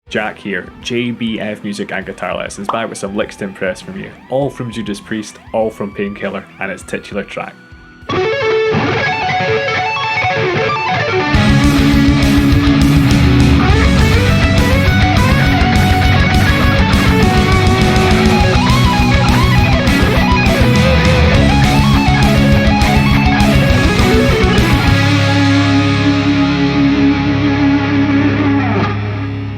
Jack here, JBF Music and Guitar Lessons, back with some licks to impress from you. All from Judas Priest, all from Painkiller, and its titular track.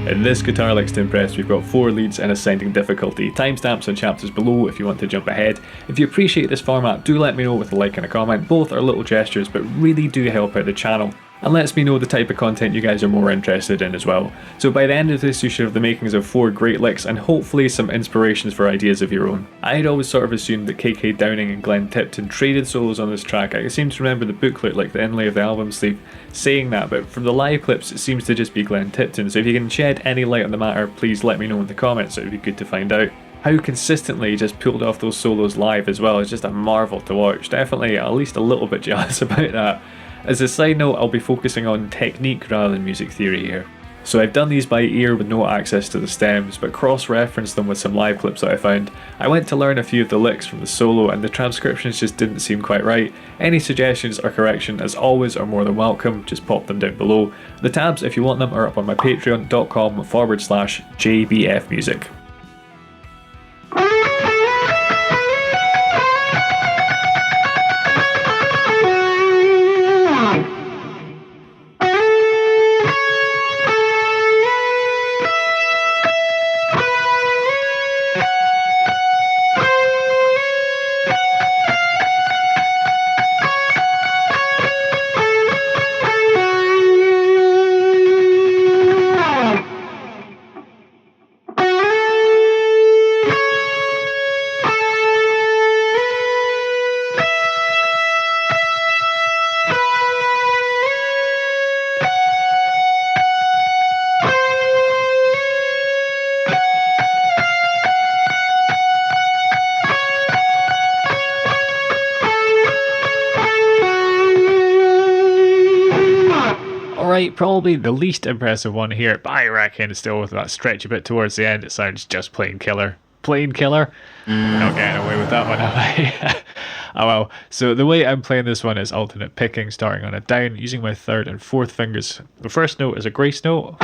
In this Guitar Licks to Impress, we've got 4 leads in ascending difficulty. Timestamps on chapters below if you want to jump ahead. If you appreciate this format, do let me know with a like and a comment. Both are little gestures, but really do help out the channel, and lets me know the type of content you guys are more interested in as well. So by the end of this, you should have the makings of 4 great licks and hopefully some inspirations for ideas of your own. I had always sort of assumed that KK Downing and Glenn Tipton traded solos on this track. I seem to remember the booklet, like the inlay of the album sleeve, saying that, but from the live clips it seems to just be Glenn Tipton. So if you can shed any light on the matter, please let me know in the comments. It would be good to find out. How consistently he just pulled off those solos live as well is just a marvel to watch. Definitely at least a little bit jealous about that. As a side note, I'll be focusing on technique rather than music theory here. So I've done these by ear with no access to the stems, but cross-referenced them with some live clips that I found. I went to learn a few of the licks from the solo and the transcriptions just didn't seem quite right. Any suggestions or correction, as always, are more than welcome. Just pop them down below. The tabs, if you want them, are up on my patreon.com/JBFmusic. Alright, probably the least impressive one here, but I reckon still with that stretch a bit towards the end, it sounds just plain killer. Plain killer? Not getting away with that one, have I? Oh well. So the way I'm playing this one is alternate picking, starting on a down, using my 3rd and 4th fingers. The first note is a grace note,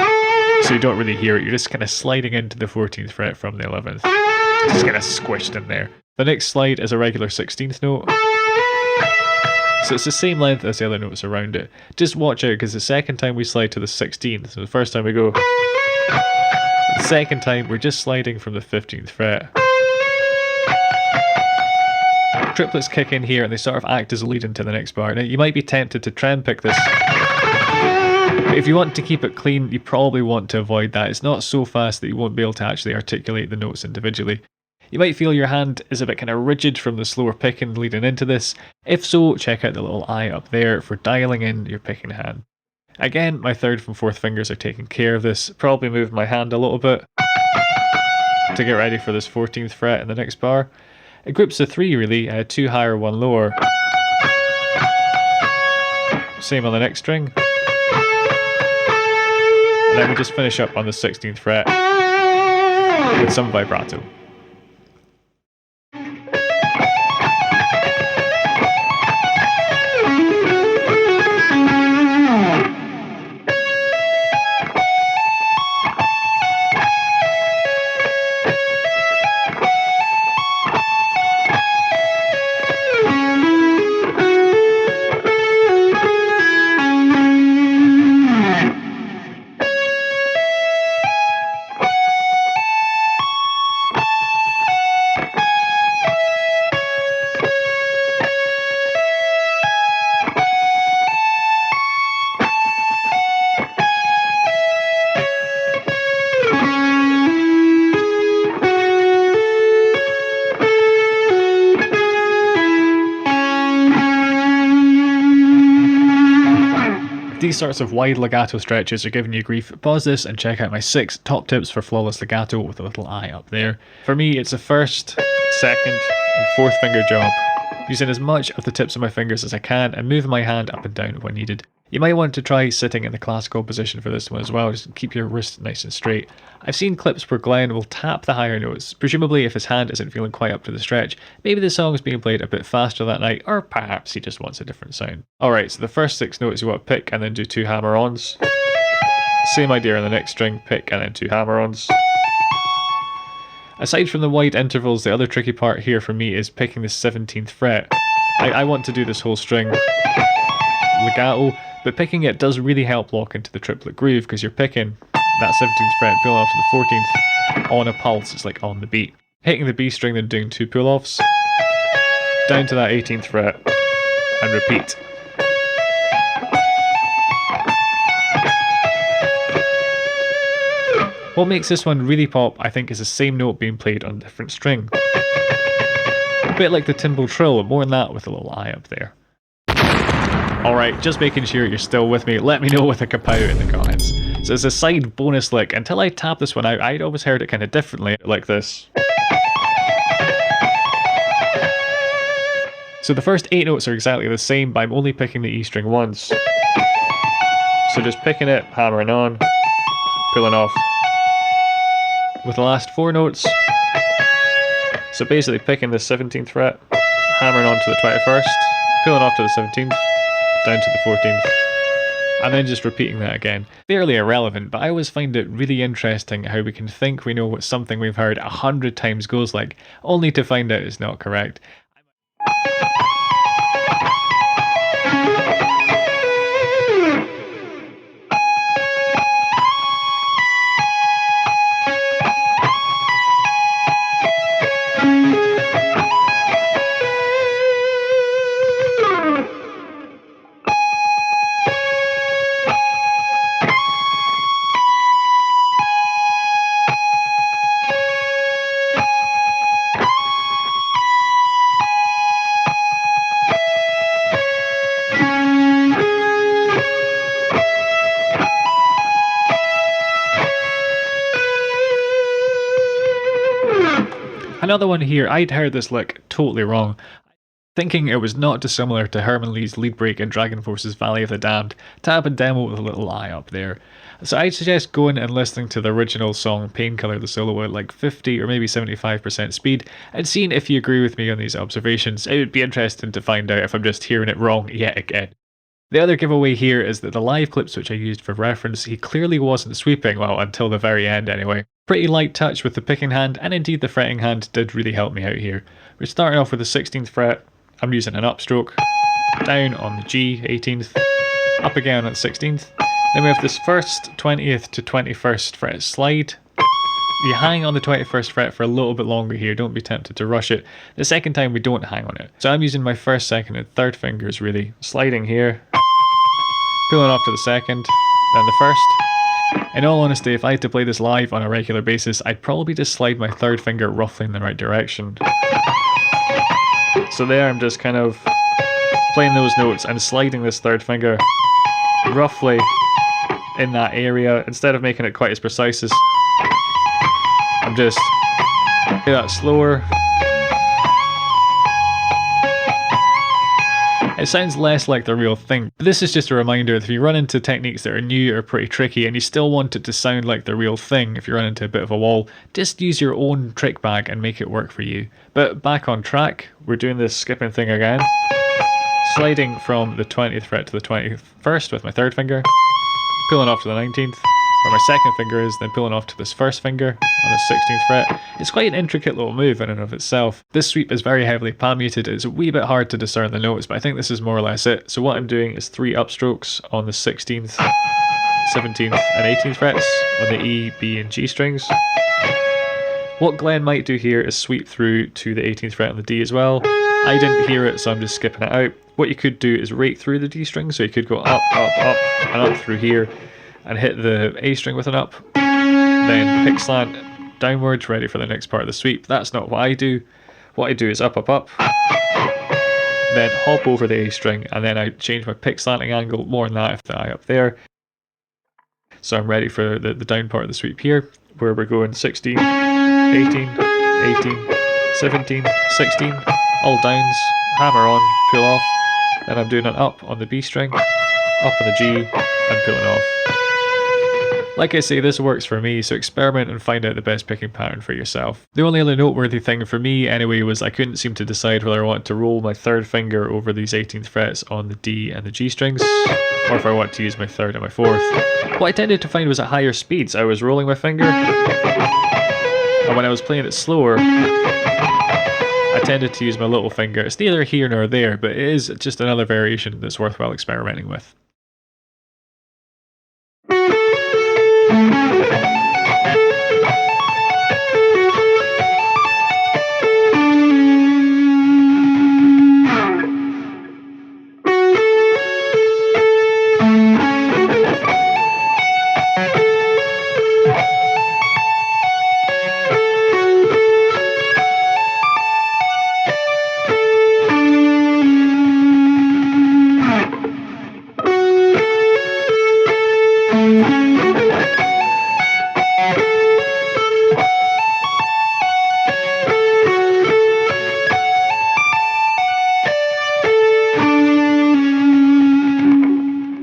so you don't really hear it, you're just kind of sliding into the 14th fret from the 11th. Just kind of squished in there. The next slide is a regular 16th note. So it's the same length as the other notes around it. Just watch out, because the second time we slide to the 16th, so the first time we go, the second time we're just sliding from the 15th fret. Triplets kick in here and they sort of act as a lead into the next bar. Now you might be tempted to try and pick this, but if you want to keep it clean, you probably want to avoid that. It's not so fast that you won't be able to actually articulate the notes individually. You might feel your hand is a bit kind of rigid from the slower picking leading into this. If so, check out the little eye up there for dialing in your picking hand. Again, my 3rd and 4th fingers are taking care of this. Probably move my hand a little bit to get ready for this 14th fret in the next bar. It groups of 3 really, 2 higher, 1 lower. Same on the next string. And then we just finish up on the 16th fret with some vibrato. These sorts of wide legato stretches are giving you grief, pause this and check out my 6 top tips for flawless legato with a little eye up there. For me, it's a 1st, 2nd and 4th finger job, using as much of the tips of my fingers as I can and moving my hand up and down when needed. You might want to try sitting in the classical position for this one as well, just keep your wrist nice and straight. I've seen clips where Glenn will tap the higher notes, presumably if his hand isn't feeling quite up to the stretch. Maybe the song is being played a bit faster that night, or perhaps he just wants a different sound. Alright, so the first 6 notes you want to pick and then do 2 hammer-ons. Same idea on the next string, pick and then 2 hammer-ons. Aside from the wide intervals, the other tricky part here for me is picking the 17th fret. I want to do this whole string legato, but picking it does really help lock into the triplet groove because you're picking that 17th fret, pulling off to the 14th on a pulse. It's like on the beat. Hitting the B string, then doing 2 pull-offs, down to that 18th fret, and repeat. What makes this one really pop, I think, is the same note being played on a different string. A bit like the timbal trill, more than that with a little eye up there. Alright, just making sure you're still with me, let me know with a kapow in the comments. So as a side bonus lick, until I tap this one out, I'd always heard it kind of differently, like this. So the first 8 notes are exactly the same, but I'm only picking the E string once. So just picking it, hammering on, pulling off. With the last 4 notes, so basically picking the 17th fret, hammering on to the 21st, pulling off to the 17th, down to the 14th, and then just repeating that again. Fairly irrelevant, but I always find it really interesting how we can think we know what something we've heard 100 times goes like, only to find out it's not correct. Another one here, I'd heard this lick totally wrong, thinking it was not dissimilar to Herman Lee's lead break in Dragon Force's Valley of the Damned, tab and demo with a little eye up there. So I'd suggest going and listening to the original song Painkiller, the solo at like 50 or maybe 75% speed, and seeing if you agree with me on these observations. It would be interesting to find out if I'm just hearing it wrong yet again. The other giveaway here is that the live clips which I used for reference, he clearly wasn't sweeping, well, until the very end anyway. Pretty light touch with the picking hand, and indeed the fretting hand did really help me out here. We're starting off with the 16th fret, I'm using an upstroke, down on the G, 18th, up again on the 16th, then we have this first 20th to 21st fret slide. You hang on the 21st fret for a little bit longer here, don't be tempted to rush it. The second time we don't hang on it. So I'm using my first, second and third fingers really, sliding here, pulling off to the second, then the first. In all honesty, if I had to play this live on a regular basis, I'd probably just slide my third finger roughly in the right direction. So there I'm just kind of playing those notes and sliding this third finger roughly in that area, instead of making it quite as precise as I'm just play that slower. It sounds less like the real thing, but this is just a reminder that if you run into techniques that are new or pretty tricky and you still want it to sound like the real thing, if you run into a bit of a wall, just use your own trick bag and make it work for you. But back on track, we're doing this skipping thing again. Sliding from the 20th fret to the 21st with my third finger, pulling off to the 19th, where my second finger is, then pulling off to this first finger on the 16th fret. It's quite an intricate little move in and of itself. This sweep is very heavily palm muted. It's a wee bit hard to discern the notes, but I think this is more or less it. So what I'm doing is 3 upstrokes on the 16th, 17th and 18th frets on the E, B and G strings. What Glenn might do here is sweep through to the 18th fret on the D as well. I didn't hear it, so I'm just skipping it out. What you could do is rake through the D string, so you could go up, up, up and up through here, and hit the A string with an up, then pick slant downwards, ready for the next part of the sweep. That's not what I do. What I do is up, up, up, then hop over the A string, and then I change my pick slanting angle, more than that if the eye up there. So I'm ready for the down part of the sweep here, where we're going 16, 18, 18, 17, 16, all downs, hammer on, pull off, then I'm doing an up on the B string, up on the G, and pulling off. Like I say, this works for me, so experiment and find out the best picking pattern for yourself. The only other noteworthy thing for me anyway was I couldn't seem to decide whether I wanted to roll my 3rd finger over these 18th frets on the D and the G strings, or if I want to use my 3rd and my 4th. What I tended to find was at higher speeds I was rolling my finger, and when I was playing it slower, I tended to use my little finger. It's neither here nor there, but it is just another variation that's worthwhile experimenting with.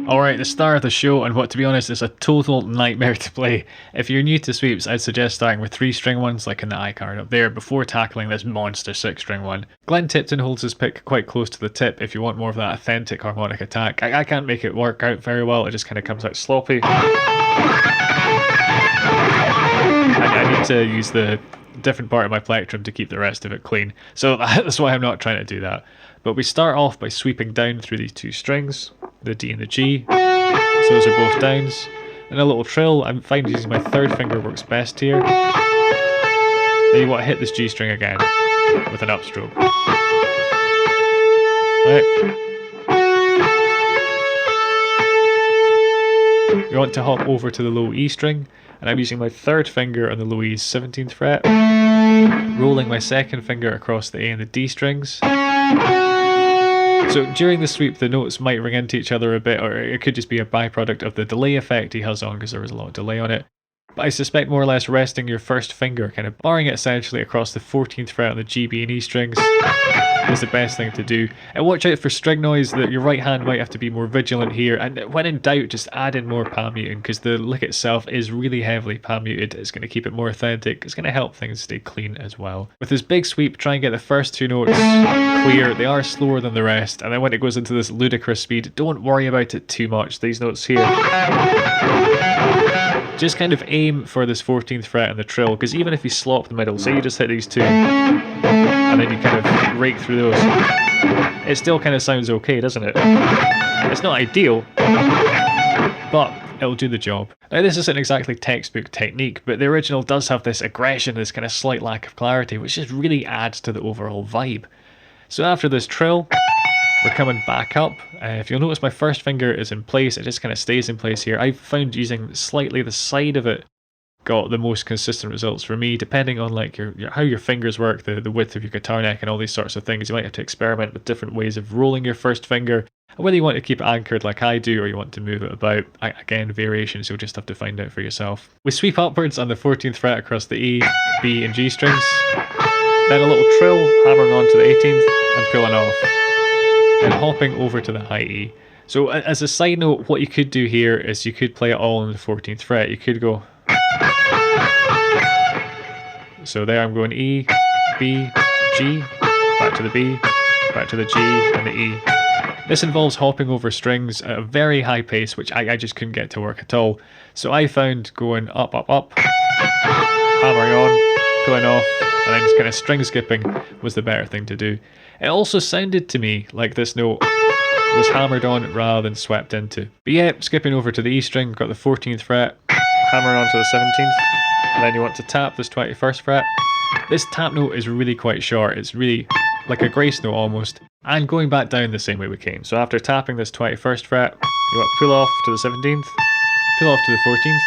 Alright, the star of the show, and what to be honest is a total nightmare to play. If you're new to sweeps, I'd suggest starting with 3-string ones like in the iCard up there before tackling this monster 6-string one. Glenn Tipton holds his pick quite close to the tip if you want more of that authentic harmonic attack. I can't make it work out very well, it just kind of comes out sloppy. I need to use the different part of my plectrum to keep the rest of it clean, so that's why I'm not trying to do that. But we start off by sweeping down through these 2 strings, the D and the G, so those are both downs, and a little trill. I find using my 3rd finger works best here. Then you want to hit this G string again with an upstroke. Right. You want to hop over to the low E string, and I'm using my 3rd finger on the low E's 17th fret, rolling my 2nd finger across the A and the D strings. So during the sweep the notes might ring into each other a bit, or it could just be a byproduct of the delay effect he has on because there was a lot of delay on it. But I suspect more or less resting your 1st finger, kind of barring it essentially across the 14th fret on the G, B and E strings is the best thing to do. And watch out for string noise, that your right hand might have to be more vigilant here, and when in doubt just add in more palm muting because the lick itself is really heavily palm muted. It's going to keep it more authentic, it's going to help things stay clean as well. With this big sweep, try and get the first 2 notes clear. They are slower than the rest, and then when it goes into this ludicrous speed, don't worry about it too much. These notes here, just kind of aim for this 14th fret and the trill, because even if you slop the middle, say you just hit these 2 and then you kind of rake through those, it still kind of sounds okay, doesn't it? It's not ideal, but it'll do the job. Now this isn't exactly textbook technique, but the original does have this aggression, this kind of slight lack of clarity, which just really adds to the overall vibe. So after this trill, we're coming back up. If you'll notice, my 1st finger is in place, it just kind of stays in place here. I've found using slightly the side of it got the most consistent results for me, depending on like how your fingers work, the width of your guitar neck and all these sorts of things. You might have to experiment with different ways of rolling your 1st finger, and whether you want to keep it anchored like I do or you want to move it about. Again, variations you'll just have to find out for yourself. We sweep upwards on the 14th fret across the E, B and G strings, then a little trill, hammering onto the 18th and pulling off, and hopping over to the high E. So as a side note, what you could do here is you could play it all on the 14th fret. You could go, so there I'm going E, B, G, back to the B, back to the G and the E. This involves hopping over strings at a very high pace, which I just couldn't get to work at all. So I found going up, up, up, hammering on, pulling off, and then just kind of string skipping was the better thing to do. It also sounded to me like this note was hammered on rather than swept into. But yeah, skipping over to the E string, got the 14th fret, hammer onto the 17th, and then you want to tap this 21st fret. This tap note is really quite short, it's really like a grace note almost, and going back down the same way we came. So after tapping this 21st fret, you want to pull off to the 17th, pull off to the 14th,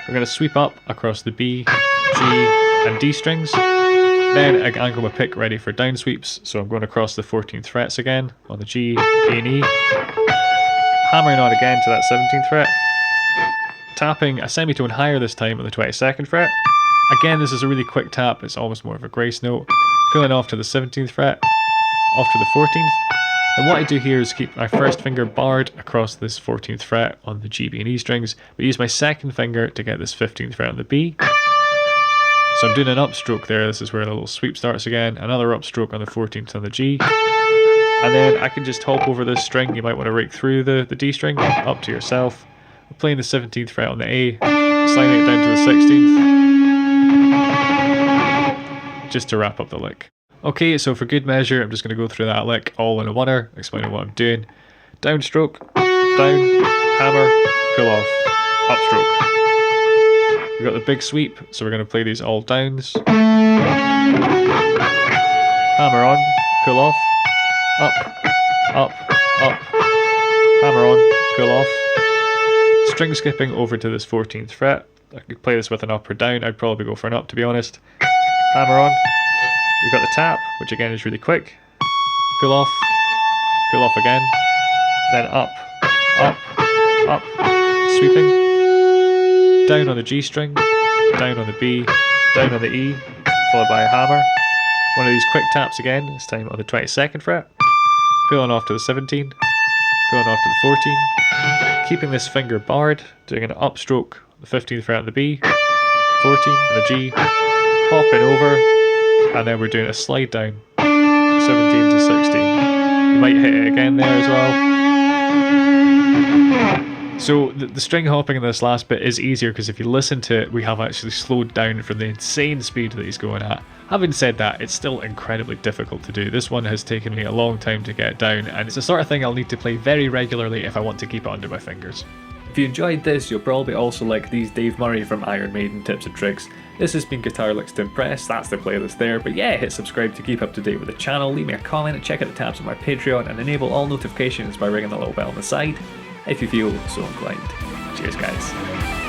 we're going to sweep up across the B, G and D strings. Then I got my pick ready for down sweeps, so I'm going across the 14th frets again on the G, B and E, hammering on again to that 17th fret, tapping a semitone higher this time on the 22nd fret. Again, this is a really quick tap, it's almost more of a grace note, pulling off to the 17th fret, off to the 14th, And what I do here is keep my first finger barred across this 14th fret on the G, B and E strings, but use my second finger to get this 15th fret on the B. So I'm doing an upstroke there, this is where the little sweep starts again, another upstroke on the 14th on the G. And then I can just hop over this string, you might want to rake through the D string, up to yourself. I'm playing the 17th fret on the A, sliding it down to the 16th, just to wrap up the lick. Okay, so for good measure, I'm just going to go through that lick all in a oneer, explaining what I'm doing. Downstroke, down, hammer, pull off, upstroke. We've got the big sweep, so we're going to play these all downs. Hammer on, pull off, up, up, up, hammer on, pull off. String skipping over to this 14th fret. I could play this with an up or down, I'd probably go for an up to be honest. Hammer on. We've got the tap, which again is really quick. Pull off again, then up, up, up, sweeping. Down on the G string, down on the B, down on the E, followed by a hammer. One of these quick taps again, this time on the 22nd fret. Pulling off to the 17, pulling off to the 14. Keeping this finger barred, doing an upstroke, the 15th fret on the B, 14 on the G, hopping over, and then we're doing a slide down, 17 to 16. You might hit it again there as well. So the string hopping in this last bit is easier because if you listen to it, we have actually slowed down from the insane speed that he's going at. Having said that, it's still incredibly difficult to do. This one has taken me a long time to get down, and it's the sort of thing I'll need to play very regularly if I want to keep it under my fingers. If you enjoyed this, you'll probably also like these Dave Murray from Iron Maiden tips and tricks. This has been Guitar Licks to Impress, that's the playlist there, but yeah, hit subscribe to keep up to date with the channel, leave me a comment and check out the tabs on my Patreon and enable all notifications by ringing the little bell on the side, if you feel so inclined. Cheers guys.